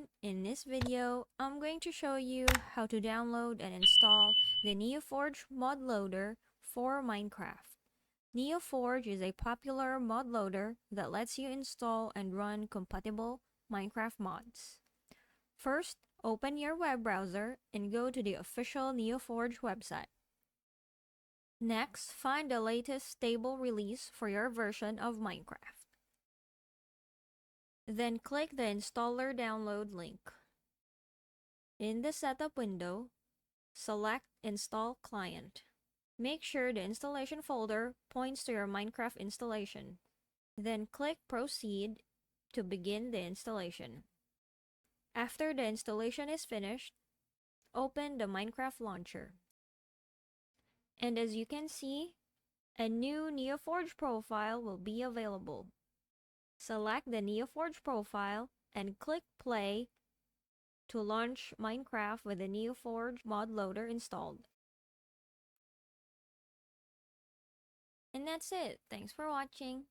everyone, in this video, I'm going to show you how to download and install the Neoforged mod loader for Minecraft. Neoforge is a popular mod loader that lets you install and run compatible Minecraft mods. First, open your web browser and go to the official Neoforge website. Next, find the latest stable release for your version of Minecraft. Then click the installer download link. In the setup window, select Install Client. Make sure the installation folder points to your Minecraft installation. Then click Proceed to begin the installation. After the installation is finished, open the Minecraft launcher. And as you can see, a new Neoforge profile will be available. Select the Neoforge profile and click Play to launch Minecraft with the Neoforge mod loader installed. And that's it. Thanks for watching.